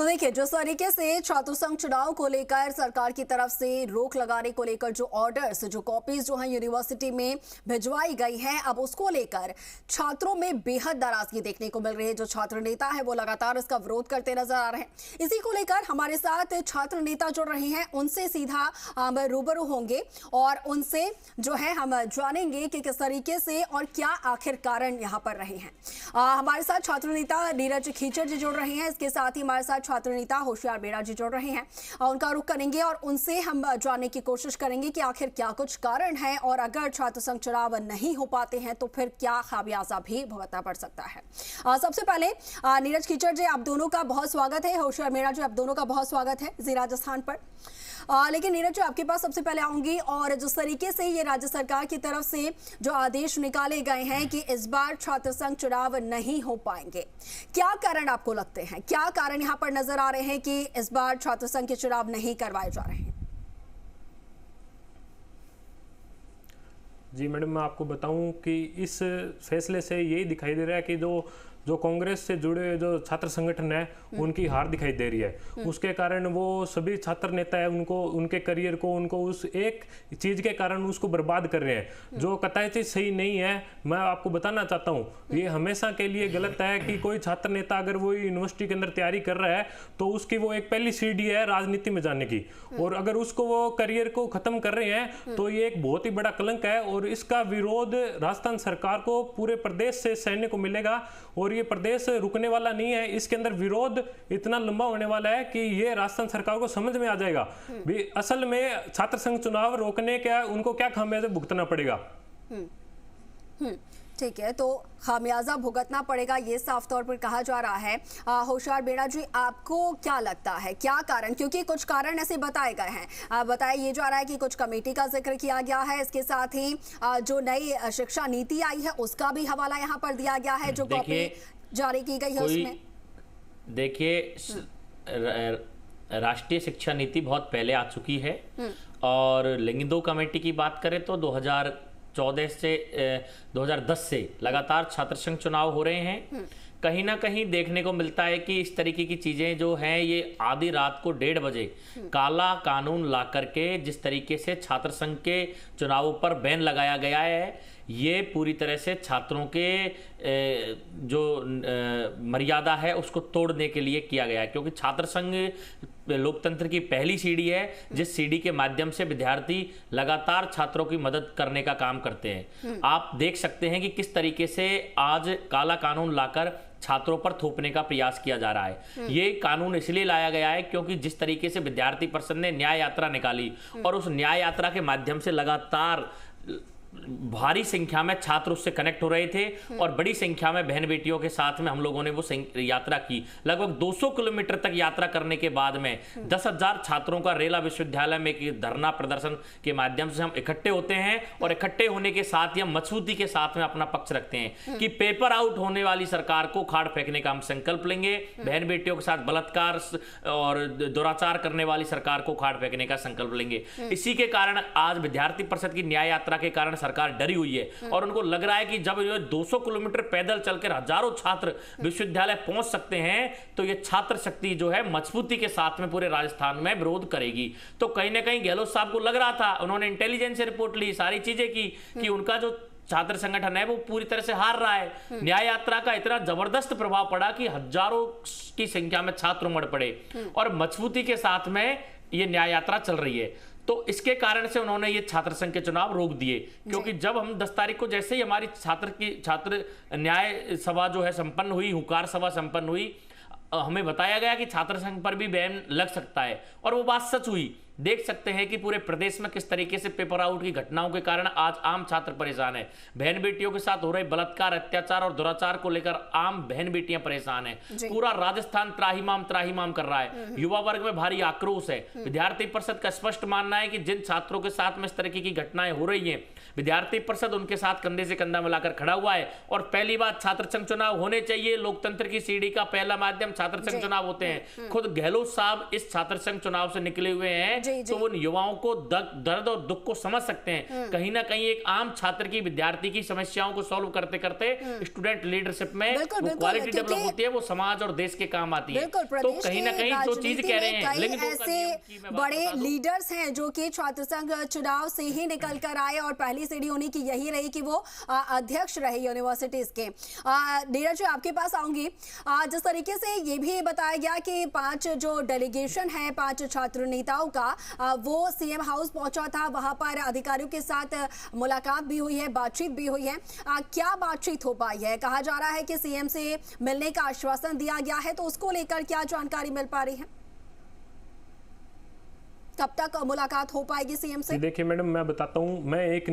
तो देखिए, जिस तरीके से छात्र संघ चुनाव को लेकर सरकार की तरफ से रोक लगाने को लेकर जो ऑर्डर्स, जो कॉपीज जो हैं यूनिवर्सिटी में भिजवाई गई हैं, अब उसको लेकर छात्रों में बेहद नाराजगी देखने को मिल रही है। जो छात्र नेता है वो लगातार इसका विरोध करते नजर आ रहे हैं। इसी को लेकर हमारे साथ छात्र नेता जुड़ रहे हैं, उनसे सीधा हम रूबरू होंगे और उनसे जो है हम जानेंगे कि किस तरीके से और क्या आखिर कारण यहाँ पर रहे हैं। हमारे साथ छात्र नेता नीरज खीचर जी जुड़ रहे हैं, इसके साथ ही हमारे साथ छात्र नेता होशियार बेड़ा जी जुड़ रहे हैं। उनका रुख करेंगे और उनसे हम जानने की कोशिश करेंगे कि आखिर क्या कुछ कारण है और अगर छात्र संघ चुनाव नहीं हो पाते हैं तो फिर क्या खामियाजा भी भुगतना पड़ सकता है। सबसे पहले नीरज खीचर जी, आप दोनों का बहुत स्वागत है। होशियार बेड़ा जी, आप दोनों का बहुत स्वागत है जी राजस्थान पर। लेकिन नीरज जी, आपके पास सबसे पहले आऊंगी और जिस तरीके से ये राज्य सरकार की तरफ से जो आदेश निकाले गए हैं कि इस बार छात्र संघ चुनाव नहीं हो पाएंगे, क्या कारण आपको लगते हैं? क्या कारण यहाँ पर नजर आ रहे हैं कि इस बार छात्र संघ के चुनाव नहीं करवाए जा रहे हैं? जी मैडम, मैं आपको बताऊं कि इस फैसले से यही दिखाई दे रहा है कि जो कांग्रेस से जुड़े जो छात्र संगठन है उनकी हार दिखाई दे रही है। उसके कारण वो सभी छात्र नेता है उनको, उनके करियर को, उनको उस एक चीज के कारण उसको बर्बाद कर रहे हैं, जो कतई चीज सही नहीं है। मैं आपको बताना चाहता हूँ, ये हमेशा के लिए गलत है कि कोई छात्र नेता अगर वो यूनिवर्सिटी के अंदर तैयारी कर रहा है तो उसकी वो एक पहली सीढ़ी है राजनीति में जाने की, और अगर उसको वो करियर को खत्म कर रहे हैं तो ये एक बहुत ही बड़ा कलंक है। और इसका विरोध राजस्थान सरकार को पूरे प्रदेश से सहने को मिलेगा और ये प्रदेश रुकने वाला नहीं है। इसके अंदर विरोध इतना लंबा होने वाला है कि ये राजस्थान सरकार को समझ में आ जाएगा भी असल में छात्र संघ चुनाव रोकने का उनको क्या खामियाजा भुगतना पड़ेगा। ठीक है, तो खामियाजा भुगतना पड़ेगा, ये साफ तौर पर कहा जा रहा है। होशियार बेड़ा जी, आपको क्या लगता है क्या कारण? क्योंकि कुछ कारण ऐसे बताए गए हैं, बताया ये जा रहा है कि कुछ कमेटी का जिक्र किया गया है, इसके साथ ही जो नई शिक्षा नीति आई है उसका भी हवाला यहाँ पर दिया गया है, जो कॉपी जारी की गई है उसमें। देखिए, राष्ट्रीय शिक्षा नीति बहुत पहले आ चुकी है और लिंगिंदो कमेटी की बात करें तो 2014 से 2010 से लगातार छात्र संघ चुनाव हो रहे हैं। कहीं ना कहीं देखने को मिलता है कि इस तरीके की चीजें जो हैं ये आधी रात को 1:30 बजे काला कानून ला करके जिस तरीके से छात्र संघ के चुनावों पर बैन लगाया गया है, ये पूरी तरह से छात्रों के जो मर्यादा है उसको तोड़ने के लिए किया गया है। क्योंकि छात्र संघ लोकतंत्र की पहली सीढ़ी है, जिस सीढ़ी के माध्यम से विद्यार्थी लगातार छात्रों की मदद करने का काम करते हैं। आप देख सकते हैं कि किस तरीके से आज काला कानून लाकर छात्रों पर थोपने का प्रयास किया जा रहा है। ये कानून इसलिए लाया गया है क्योंकि जिस तरीके से विद्यार्थी परिषद ने न्याय यात्रा निकाली और उस न्याय यात्रा के माध्यम से लगातार भारी संख्या में छात्र उससे कनेक्ट हो रहे थे और बड़ी संख्या में बहन बेटियों के साथ में हम लोगों ने वो यात्रा की। लगभग 200 किलोमीटर तक यात्रा करने के बाद में 10,000 छात्रों का रेला विश्वविद्यालय में एक धरना प्रदर्शन के माध्यम से हम इकट्ठे होते हैं और इकट्ठे होने के साथ ही हम मजबूती के साथ में अपना पक्ष रखते हैं कि पेपर आउट होने वाली सरकार को उखाड़ फेंकने का हम संकल्प लेंगे। बहन बेटियों के साथ बलात्कार और दुराचार करने वाली सरकार को उखाड़ फेंकने का संकल्प लेंगे। इसी के कारण आज विद्यार्थी परिषद की न्याय यात्रा के कारण सरकार डरी हुई है और उनको लग रहा है कि जब ये 200 किलोमीटर पैदल चलकर हजारों छात्र विश्वविद्यालय पहुंच सकते हैं तो ये छात्र शक्ति जो है मजबूती के साथ में पूरे राजस्थान में विरोध करेगी। तो कहीं ना कहीं गहलोत साहब को लग रहा था, उन्होंने इंटेलिजेंस रिपोर्ट ली, सारी चीजें की कि उनका जो छात्र संगठन है वो पूरी तरह से हार रहा है। न्याय यात्रा का इतना जबरदस्त प्रभाव पड़ा कि हजारों की संख्या में छात्र उमड़ पड़े और मजबूती के साथ में ये न्याय यात्रा चल रही है। तो इसके कारण से उन्होंने ये छात्र संघ के चुनाव रोक दिए। क्योंकि जब हम 10 तारीख को जैसे ही हमारी छात्र न्याय सभा जो है संपन्न हुई, हुकार सभा संपन्न हुई, हमें बताया गया कि छात्र संघ पर भी बैन लग सकता है और वो बात सच हुई। देख सकते हैं कि पूरे प्रदेश में किस तरीके से पेपर आउट की घटनाओं के कारण आज आम छात्र परेशान है। बहन बेटियों के साथ हो रहे बलात्कार, अत्याचार और दुराचार को लेकर आम बहन बेटियां परेशान हैं। पूरा राजस्थान त्राहिमाम कर रहा है। युवा वर्ग में भारी आक्रोश है। विद्यार्थी परिषद का स्पष्ट मानना है कि जिन छात्रों के साथ में इस तरीके की घटनाएं हो रही हैं, विद्यार्थी परिषद उनके साथ कंधे से कंधा मिलाकर खड़ा हुआ है। और पहली बात, छात्र संघ चुनाव होने चाहिए। लोकतंत्र की सीढ़ी का पहला माध्यम छात्र संघ चुनाव होते हैं। खुद गहलोत साहब इस छात्र संघ चुनाव से निकले हुए हैं तो वो युवाओं को दर्द और दुख को समझ सकते हैं। कहीं ना कहीं एक आम छात्र की, विद्यार्थी की समस्याओं को सॉल्व करते करते स्टूडेंट लीडरशिप में वो क्वालिटी डेवलप होती है, वो समाज और देश के काम आती है। तो कहीं ना कहीं जो चीज कह रहे हैं, लेकिन ऐसे बड़े लीडर्स हैं जो कि छात्र संघ चुनाव से ही निकल कर आए और पहली सीढ़ी उन्हीं की यही रही कि वो अध्यक्ष रहे यूनिवर्सिटीज के। नीरज जी, आपके पास आऊंगी। जिस तरीके से ये भी बताया गया कि 5 जो डेलीगेशन है 5 छात्र नेताओं का, वो सीएम हाउस पहुंचा था, वहां पर अधिकारियों के साथ मुलाकात भी हुई है, बातचीत भी हुई है। क्या बातचीत हो पाई है? कहा जा रहा है कि सीएम से मिलने का आश्वासन दिया गया है, तो उसको लेकर क्या जानकारी मिल पा रही है? कब तक मुलाकात हो पाएगी सीएम से? देखिए मैडम, मैं बताता हूं, मैं एक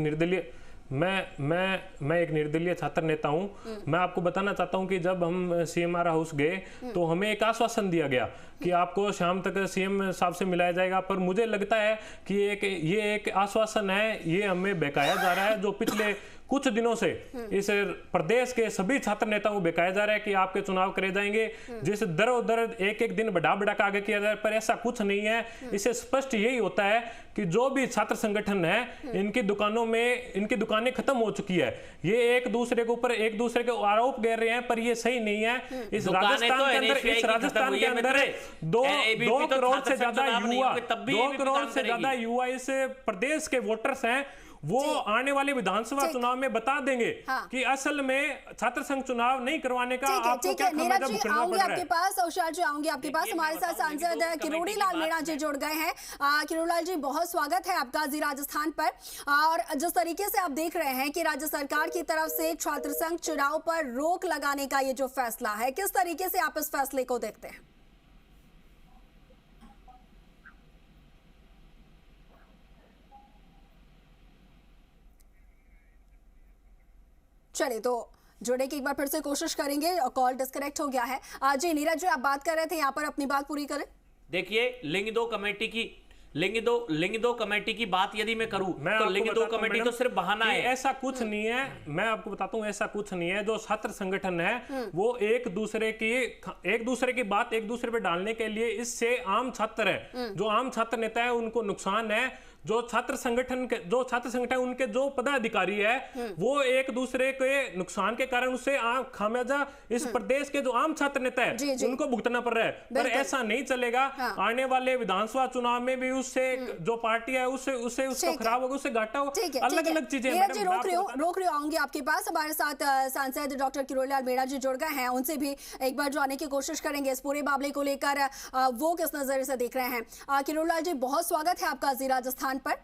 निर्दलीय छात्र नेता हूं। मैं आपको बताना चाहता हूं कि जब हम सीएमआर हाउस गए तो हमें एक आश्वासन दिया गया कि आपको शाम तक सीएम साहब से मिलाया जाएगा, पर मुझे लगता है कि ये एक आश्वासन है, ये हमें बहकाया जा रहा है। जो पिछले कुछ दिनों से इस प्रदेश के सभी छात्र नेताओं को बहकाया जा रहा है कि आपके चुनाव करे जाएंगे, जिस दर एक एक दिन बढ़ा के आगे किया जाए, पर ऐसा कुछ नहीं है। इससे स्पष्ट यही होता है कि जो भी छात्र संगठन है, इनकी दुकानें खत्म हो चुकी है। ये एक दूसरे के आरोप गर रहे हैं, पर ये सही नहीं है। इस राजस्थान के अंदर 2 करोड़ से ज्यादा युवा इस प्रदेश के वोटर्स हैं। वो आने वाले विधानसभा चुनाव में बता देंगे कि असल में छात्र संघ चुनाव नहीं करवाने का आपको क्या खमियाजा भुगतना पड़ रहा है। आपके पास औषाल जी, आऊंगी आपके पास। हमारे साथ सांसद किरोड़ी लाल मीणा जी जुड़ गए हैं। किरोड़ी लाल जी, बहुत स्वागत है आपका जी राजस्थान पर। और जिस तरीके से आप देख रहे हैं कि राज्य सरकार की तरफ से छात्र संघ चुनाव पर रोक लगाने का ये जो फैसला है, किस तरीके से आप इस फैसले को देखते हैं? चलिए, तो जुड़ने की एक बार फिर से कोशिश करेंगे, कॉल डिस्कनेक्ट हो गया है। जी नीरज जी, आप बात कर रहे थे, यहाँ पर अपनी बात पूरी करें। देखिए, लिंग दो कमेटी की बात यदि मैं करूं तो लिंग दो कमेटी तो सिर्फ बहाना है। ऐसा कुछ नहीं है, मैं आपको बताता हूं, ऐसा कुछ नहीं है। जो छात्र संगठन है वो एक दूसरे की बात एक दूसरे पे डालने के लिए, इससे आम छात्र है, जो आम छात्र नेता है, उनको नुकसान है। जो छात्र संगठन उनके जो पदाधिकारी है, वो एक दूसरे के नुकसान के कारण उससे खामियाजा इस प्रदेश के जो आम छात्र नेता है उनको भुगतना पड़ रहा है। पर ऐसा नहीं चलेगा। आने वाले विधानसभा चुनाव में भी उससे जो पार्टी है उसको खराब होगा, उससे घाटा होगा, अलग अलग चीजें। रोक रही हूँ, आऊंगी आपके पास। हमारे साथ सांसद डॉक्टर किरोड़ी लाल मीणा जी जुड़ गए हैं, उनसे भी एक बार जाने की कोशिश करेंगे इस पूरे मामले को लेकर वो किस नजर से देख रहे हैं। किरोड़ी लाल जी, बहुत स्वागत है आपका जी राजस्थान पर।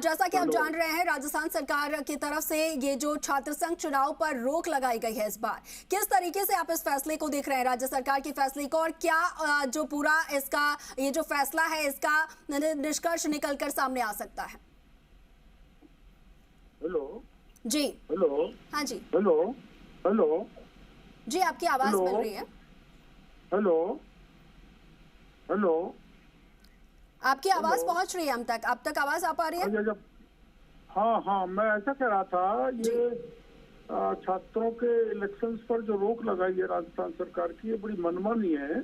जैसा कि आप जान रहे हैं, राजस्थान सरकार की तरफ से ये जो छात्र संघ चुनाव पर रोक लगाई गई है इस बार, किस तरीके से आप इस फैसले को देख रहे हैं, राज्य सरकार के फैसले को, और क्या जो पूरा इसका ये जो फैसला है इसका निष्कर्ष निकलकर सामने आ सकता है? हेलो जी, हेलो, हाँ जी, हेलो जी, आपकी आवाज मिल रही है। हेलो, आपकी आवाज पहुंच रही है हम तक, अब तक आवाज आ पा रही है? हाँ, मैं ऐसा कह रहा था, ये छात्रों के इलेक्शंस पर जो रोक लगाई है राजस्थान सरकार की, ये बड़ी मनमानी है,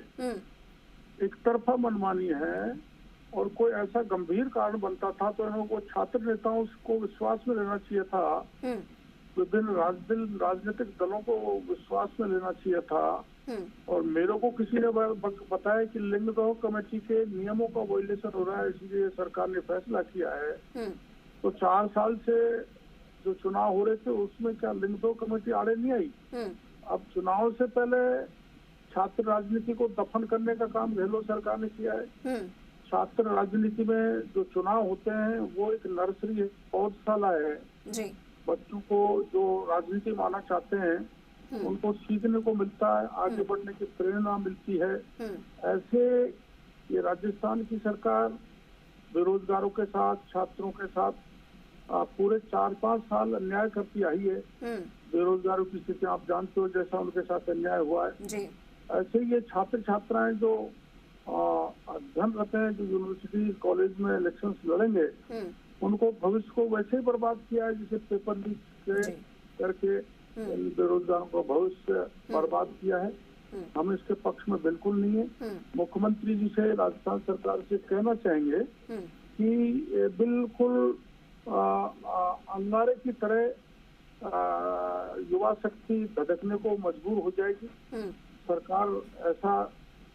एक तरफा मनमानी है। और कोई ऐसा गंभीर कारण बनता था तो इन लोगों को, छात्र नेताओं को विश्वास में लेना चाहिए था, विभिन्न राजनीतिक दलों को विश्वास में लेना चाहिए था। और मेरे को किसी ने बताया कि लिंग दो कमेटी के नियमों का वायलेशन हो रहा है, इसलिए सरकार ने फैसला किया है। तो 4 साल से जो चुनाव हो रहे थे उसमें क्या लिंग दो कमेटी आड़े नहीं आई? अब चुनाव से पहले छात्र राजनीति को दफन करने का काम गहलोत सरकार ने किया है। छात्र राजनीति में जो चुनाव होते हैं वो एक नर्सरी है, पौधशाला है जी। बच्चों को जो राजनीति माना चाहते हैं उनको सीखने को मिलता है, आगे बढ़ने की प्रेरणा मिलती है। ऐसे ये राजस्थान की सरकार बेरोजगारों के साथ, छात्रों के साथ पूरे 4-5 साल अन्याय करती आई है। बेरोजगारों की स्थिति आप जानते हो, जैसा उनके साथ अन्याय हुआ है जी। ऐसे ये छात्र छात्राएं जो अध्ययनरत हैं, जो यूनिवर्सिटी कॉलेज में इलेक्शंस लड़ेंगे, उनको भविष्य को वैसे ही बर्बाद किया है जिसे पेपर लीक करके बेरोजगारों का भविष्य बर्बाद किया है। हम इसके पक्ष में बिल्कुल नहीं है। मुख्यमंत्री जी से, राजस्थान सरकार से कहना चाहेंगे कि बिल्कुल अंगारे की तरह युवा शक्ति धधकने को मजबूर हो जाएगी। सरकार ऐसा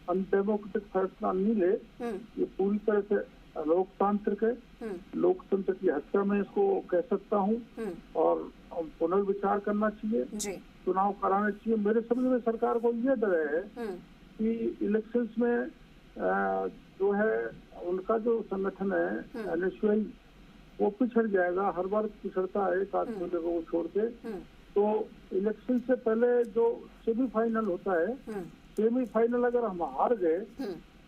अनडेमोक्रेटिक फैसला नहीं ले, ये पूरी तरह से लोकतांत्रिक है, लोकतंत्र की हत्या में इसको कह सकता हूँ, और पुनर्विचार करना चाहिए, चुनाव कराने चाहिए। मेरे समझ में सरकार को ये डर है कि इलेक्शंस में जो है उनका जो संगठन है NSUI, वो पिछड़ जाएगा, हर बार पिछड़ता है एक आदमी को छोड़ के। तो इलेक्शन से पहले जो सेमीफाइनल होता है, सेमीफाइनल अगर हम हार गए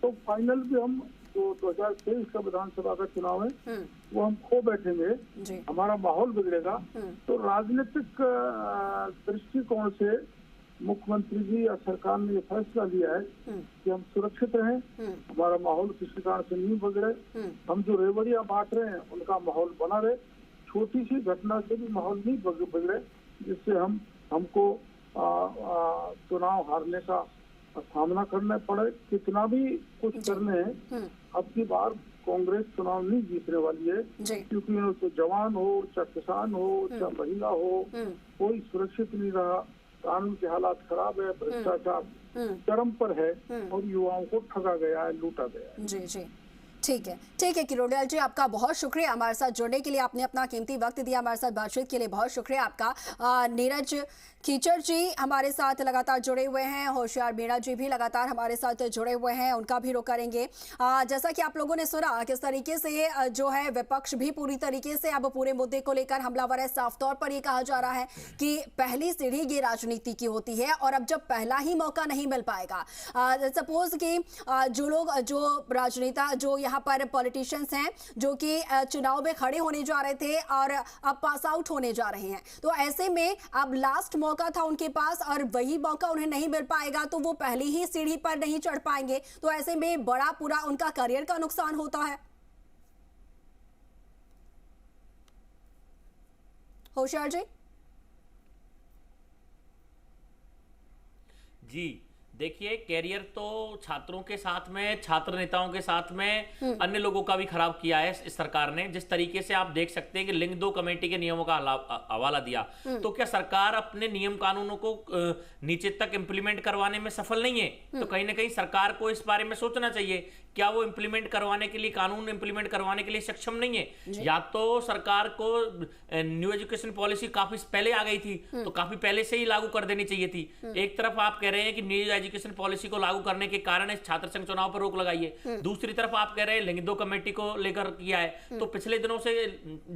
तो फाइनल भी हम जो 2023 का विधानसभा का चुनाव है वो हम खो बैठेंगे, हमारा माहौल बिगड़ेगा। तो राजनीतिक दृष्टिकोण से मुख्यमंत्री जी या सरकार ने ये फैसला लिया है कि हम सुरक्षित रहें, हमारा माहौल किसी कारण से नहीं बिगड़े, हम जो रेवड़ियां बांट रहे हैं उनका माहौल बना रहे, छोटी सी घटना से भी माहौल नहीं बिगड़े जिससे हमको चुनाव हारने का सामना करना पड़े। कितना भी कुछ करने अब की बार कांग्रेस चुनाव नहीं जीतने वाली है, क्योंकि तो जवान हो चाहे किसान हो चाहे महिला हो, कोई सुरक्षित नहीं रहा, कानून के हालात खराब है, भ्रष्टाचार चरम पर है और युवाओं को ठगा गया है, लूटा गया है। जी ठीक है किरोड़ियाल जी, आपका बहुत शुक्रिया हमारे साथ जुड़ने के लिए, आपने अपना कीमती वक्त दिया हमारे साथ बातचीत के लिए, बहुत शुक्रिया आपका। नीरज कीचड़ जी हमारे साथ लगातार जुड़े हुए हैं, होशियार मीणा जी भी लगातार हमारे साथ जुड़े हुए हैं, उनका भी रुख करेंगे। जैसा कि आप लोगों ने सुना किस तरीके से जो है विपक्ष भी पूरी तरीके से अब पूरे मुद्दे को लेकर हमलावर है। साफ तौर पर ये कहा जा रहा है कि पहली सीढ़ी ये राजनीति की होती है, और अब जब पहला ही मौका नहीं मिल पाएगा, सपोज कि जो लोग जो राजनेता जो यहाँ पर पॉलिटिशियंस हैं जो कि चुनाव में खड़े होने जा रहे थे और अब पास आउट होने जा रहे हैं, तो ऐसे में अब लास्ट मौका था उनके पास और वही मौका उन्हें नहीं मिल पाएगा तो वो पहली ही सीढ़ी पर नहीं चढ़ पाएंगे, तो ऐसे में बड़ा पूरा उनका करियर का नुकसान होता है। होशियार जी देखिए, कैरियर तो छात्रों के साथ में, छात्र नेताओं के साथ में अन्य लोगों का भी खराब किया है इस सरकार ने। जिस तरीके से आप देख सकते हैं कि लिंग 2 कमेटी के नियमों का हवाला दिया, तो क्या सरकार अपने नियम कानूनों को नीचे तक इंप्लीमेंट करवाने में सफल नहीं है? तो कहीं ना कहीं सरकार को इस बारे में सोचना चाहिए, क्या वो इंप्लीमेंट करवाने के लिए, कानून इंप्लीमेंट करवाने के लिए सक्षम नहीं है? या तो सरकार को न्यू एजुकेशन पॉलिसी काफी पहले आ गई थी तो काफी पहले से ही लागू कर देनी चाहिए थी। एक तरफ आप कह रहे हैं कि न्यू एजुकेशन पॉलिसी को लागू करने के कारण इस छात्र संघ चुनाव पर रोक लगाई है, दूसरी तरफ आप कह रहे हैं लिंग 2 कमेटी को लेकर किया है। तो पिछले दिनों से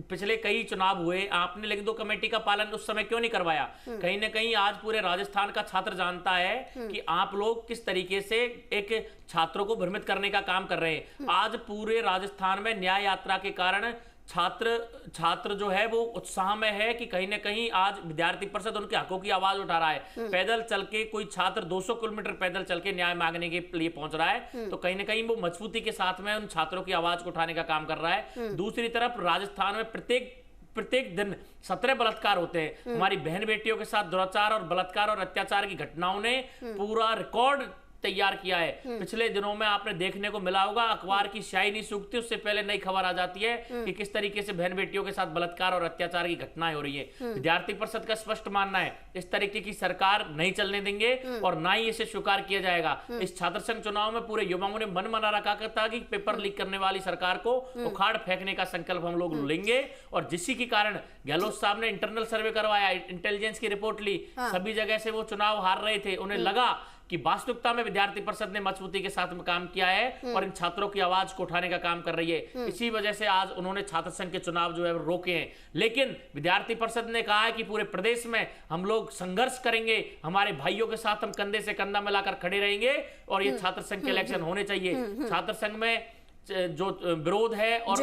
पिछले कई चुनाव हुए, आपने लिंग 2 कमेटी का पालन उस समय क्यों नहीं करवाया? कहीं ना कहीं आज पूरे राजस्थान का छात्र जानता है कि आप लोग किस तरीके से एक छात्रों को भ्रमित करने का काम कर रहे हैं। आज पूरे राजस्थान में न्याय यात्रा के कारण छात्र जो है वो उत्साह में है कि कहीं ना कहीं आज विद्यार्थी परिषद उनके हकों की आवाज उठा रहा है। पैदल चल के कोई छात्र 200 किलोमीटर पैदल चल के न्याय मांगने के लिए पहुंच रहा है, तो कहीं ना कहीं वो मजबूती के साथ में उन छात्रों की आवाज को उठाने का काम कर रहा है। दूसरी तरफ राजस्थान में प्रत्येक दिन 17 बलात्कार होते हैं। हमारी बहन बेटियों के साथ दुराचार और बलात्कार और अत्याचार की घटनाओं ने पूरा रिकॉर्ड तैयार किया है। पिछले दिनों में आपने देखने को मिला होगा, अखबार की स्याही नहीं सूखती उससे पहले नई खबर आ जाती है कि किस तरीके से बहन बेटियों के साथ बलात्कार और अत्याचार की घटनाएं हो रही है। विद्यार्थी परिषद का स्पष्ट मानना है इस तरीके की सरकार नहीं चलने देंगे और ना ही इसे स्वीकार किया जाएगा। इस छात्र संघ चुनाव में पूरे युवाओं ने मन बना रखा था कि पेपर लीक करने वाली सरकार को उखाड़ फेंकने का संकल्प हम लोग लेंगे, और जिसी के कारण गहलोत साहब ने इंटरनल सर्वे करवाया, इंटेलिजेंस की रिपोर्ट ली, सभी जगह से वो चुनाव हार रहे थे, उन्हें लगा कि वास्तविकता में विद्यार्थी परिषद ने मजबूती के साथ में काम किया है और इन छात्रों की आवाज को उठाने का काम कर रही है। इसी वजह से आज उन्होंने छात्र संघ के चुनाव जो है रोके हैं। लेकिन विद्यार्थी परिषद ने कहा है कि पूरे प्रदेश में हम लोग संघर्ष करेंगे, हमारे भाइयों के साथ हम कंधे से कंधा मिलाकर खड़े रहेंगे और ये छात्र संघ के इलेक्शन होने चाहिए। छात्र संघ में जो विरोध है और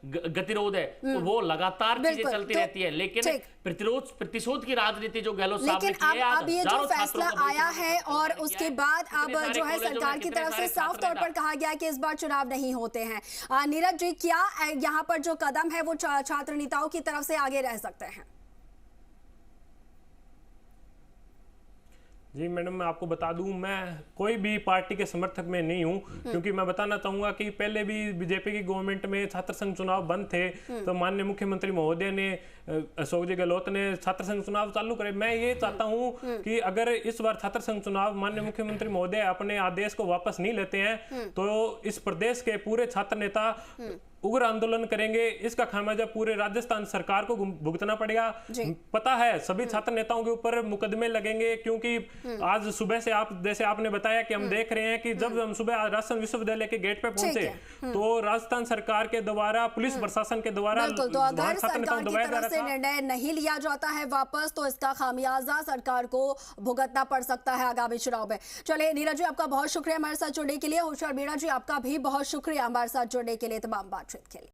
गतिरोध है वो लगातार चीजें चलती रहती है, लेकिन प्रतिशोध की राजनीति जो गहलोत साहब ने की है, अब ये जो फैसला आया है और उसके बाद अब जो है सरकार की तरफ से साफ तौर पर कहा गया कि इस बार चुनाव नहीं होते हैं। नीरज जी, क्या यहाँ पर जो कदम है वो छात्र नेताओं की तरफ से आगे रह सकते हैं? जी मैडम, मैं आपको बता दूं, मैं कोई भी पार्टी के समर्थक में नहीं हूं, क्योंकि मैं बताना चाहूंगा कि पहले भी बीजेपी की गवर्नमेंट में छात्र संघ चुनाव बंद थे, तो माननीय मुख्यमंत्री महोदय ने, अशोक जी गहलोत ने छात्र संघ चुनाव चालू करे। मैं ये चाहता हूं कि अगर इस बार छात्र संघ चुनाव माननीय मुख्यमंत्री महोदय अपने आदेश को वापस नहीं लेते हैं तो इस प्रदेश के पूरे छात्र नेता उग्र आंदोलन करेंगे। इसका खामियाजा पूरे राजस्थान सरकार को भुगतना पड़ेगा। पता है सभी छात्र नेताओं के ऊपर मुकदमे लगेंगे, क्योंकि आज सुबह से आप जैसे आपने बताया कि हम देख रहे हैं कि जब हम सुबह राजस्थान विश्वविद्यालय के गेट पे पहुंचे तो राजस्थान सरकार के द्वारा, पुलिस प्रशासन के द्वारा, तो अगर सरकार की तरफ से निर्णय नहीं लिया जाता है वापस, तो इसका खामियाजा सरकार को भुगतना पड़ सकता है आगामी चुनाव में। चलिए नीरज जी, आपका बहुत शुक्रिया हमारे साथ जुड़ने के लिए। होशियार मीणा जी, आपका भी बहुत शुक्रिया हमारे साथ जुड़ने के लिए, तमाम बातचीत के लिए।